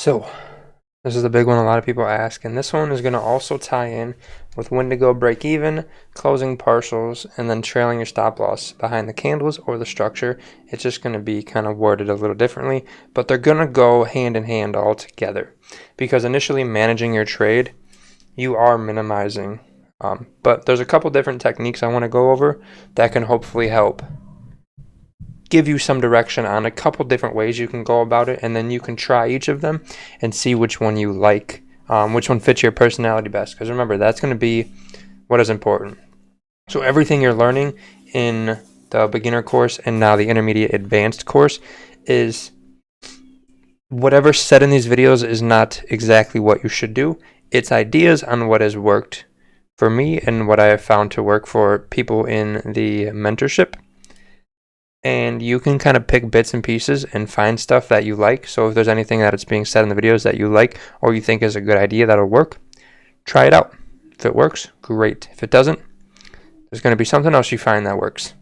So this is the big one a lot of people ask, and this one is going to also tie in with when to go break even, closing partials, and then trailing your stop loss behind the candles or the structure. It's just going to be kind of worded a little differently, but they're going to go hand in hand all together, because initially managing your trade, you are minimizing. But there's a couple different techniques I want to go over that can hopefully help give you some direction on a couple different ways you can go about it, and then you can try each of them and see which one you like, which one fits your personality best. Because remember, that's going to be what is important. So everything you're learning in the beginner course and now the intermediate advanced course is whatever's said in these videos is not exactly what you should do. It's ideas on what has worked for me and what I have found to work for people in the mentorship. And you can kind of pick bits and pieces and find stuff that you like. So if there's anything that is being said in the videos that you like or you think is a good idea that'll work, try it out. If it works, great. If it doesn't, there's going to be something else you find that works.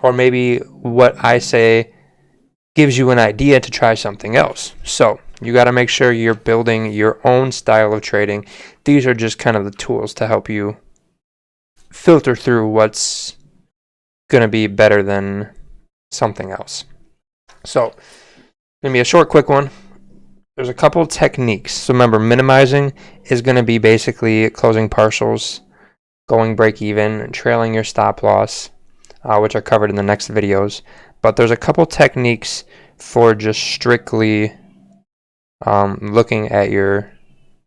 Or maybe what I say gives you an idea to try something else. So you got to make sure you're building your own style of trading. These are just kind of the tools to help you filter through what's going to be better than something else. So gonna be a short, quick one. There's a couple techniques. So remember, minimizing is going to be basically closing partials, going break even, trailing your stop loss, which are covered in the next videos. But there's a couple techniques for just strictly looking at your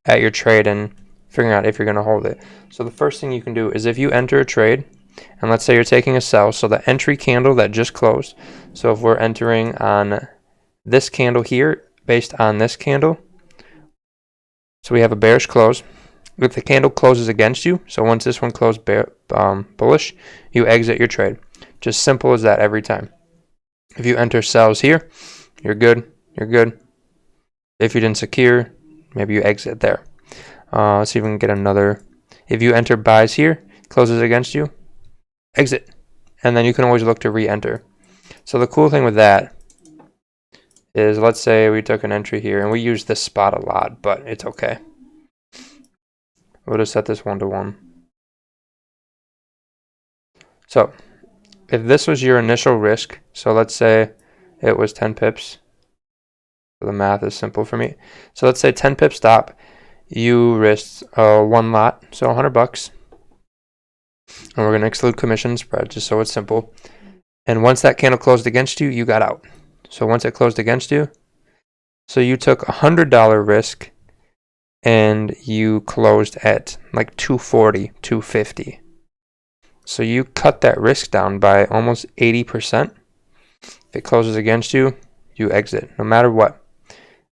trade and figuring out if you're going to hold it. So the first thing you can do is if you enter a trade, and let's say you're taking a sell, so the entry candle that just closed, so if we're entering on this candle here based on this candle, so we have a bearish close. If the candle closes against you, so once this one closed bullish, you exit your trade. Just simple as that every time. If you enter sells here, you're good. If you didn't secure, maybe you exit there. Let's see if we can get another. If you enter buys here, closes against you, exit, and then you can always look to re-enter. So the cool thing with that is, let's say we took an entry here, and we use this spot a lot, but it's okay. We'll just set this 1-to-1. So if this was your initial risk, so let's say it was 10 pips. The math is simple for me. So let's say 10 pip stop, you risked one lot, so $100. And we're going to exclude commission spread just so it's simple. And once that candle closed against you, you got out. So once it closed against you, so you took $100 risk and you closed at like 240, 250. So you cut that risk down by almost 80%. If it closes against you, you exit no matter what.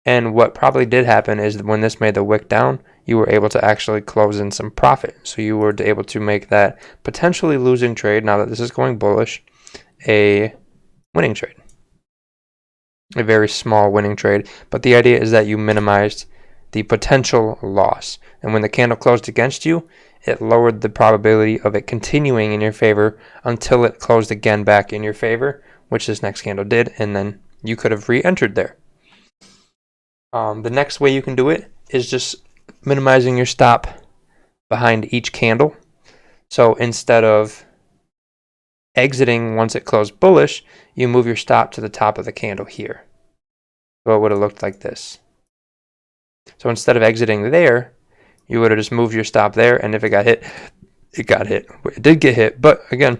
And what probably did happen is when this made the wick down, you were able to actually close in some profit. So you were able to make that potentially losing trade, now that this is going bullish, a winning trade. A very small winning trade. But the idea is that you minimized the potential loss. And when the candle closed against you, it lowered the probability of it continuing in your favor until it closed again back in your favor, which this next candle did, and then you could have re-entered there. The next way you can do it is just minimizing your stop behind each candle. So instead of exiting once it closed bullish, you move your stop to the top of the candle here. So it would have looked like this. So instead of exiting there, you would have just moved your stop there, and if it got hit, it got hit. It did get hit, but again,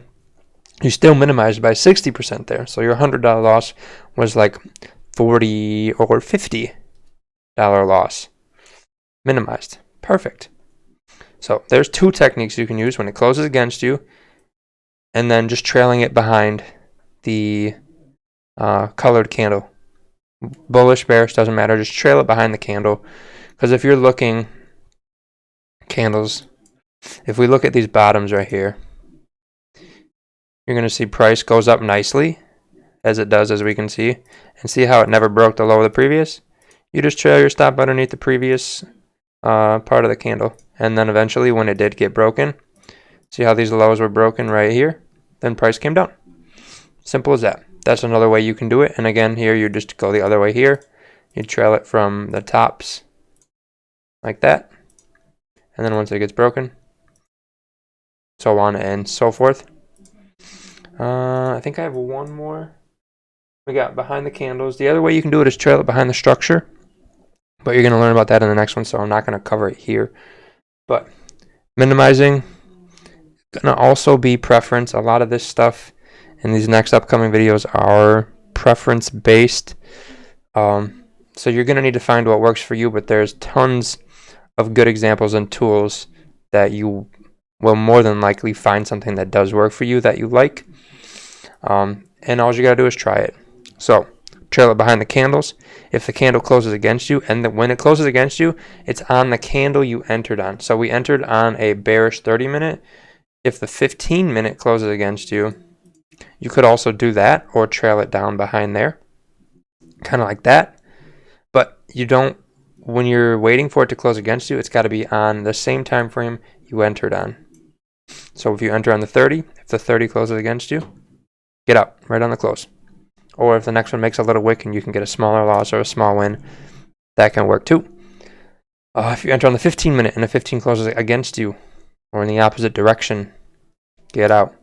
you still minimized by 60% there. So your $100 loss was like $40 or $50 loss. Minimized. Perfect. So there's two techniques you can use when it closes against you, and then just trailing it behind the colored candle. Bullish, bearish, doesn't matter. Just trail it behind the candle. Because if you're looking candles, if we look at these bottoms right here, you're going to see price goes up nicely, as it does, as we can see. And see how it never broke the low of the previous? You just trail your stop underneath the previous part of the candle. And then eventually, when it did get broken, see how these lows were broken right here? Then price came down. Simple as that. That's another way you can do it. And again, here you just go the other way here You trail it from the tops like that, and then once it gets broken, so on and so forth. I think I have one more. We got behind the candles. The other way you can do it is trail it behind the structure, but you're going to learn about that in the next one, so I'm not going to cover it here. But minimizing going to also be preference. A lot of this stuff in these next upcoming videos are preference based. So you're going to need to find what works for you, but there's tons of good examples and tools that you will more than likely find something that does work for you that you like. And all you got to do is try it. So trail it behind the candles. If the candle closes against you, and when it closes against you, it's on the candle you entered on. So we entered on a bearish 30 minute. If the 15-minute closes against you, you could also do that or trail it down behind there, kind of like that. But you don't, when you're waiting for it to close against you, it's got to be on the same time frame you entered on. So if you enter on the 30, if the 30 closes against you, get out right on the close. Or if the next one makes a little wick and you can get a smaller loss or a small win, that can work too. If you enter on the 15-minute and the 15 closes against you or in the opposite direction, get out.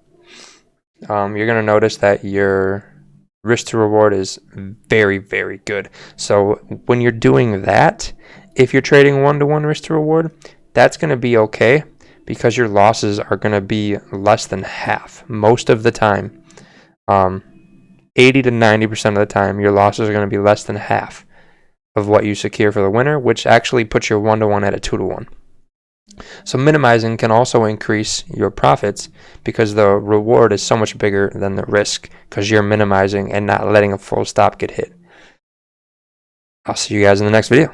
You're going to notice that your risk to reward is very, very good. So when you're doing that, if you're trading 1-to-1 risk to reward, that's going to be okay because your losses are going to be less than half most of the time. 80 to 90% of the time, your losses are going to be less than half of what you secure for the winner, which actually puts your 1-to-1 at a 2-to-1. So minimizing can also increase your profits because the reward is so much bigger than the risk because you're minimizing and not letting a full stop get hit. I'll see you guys in the next video.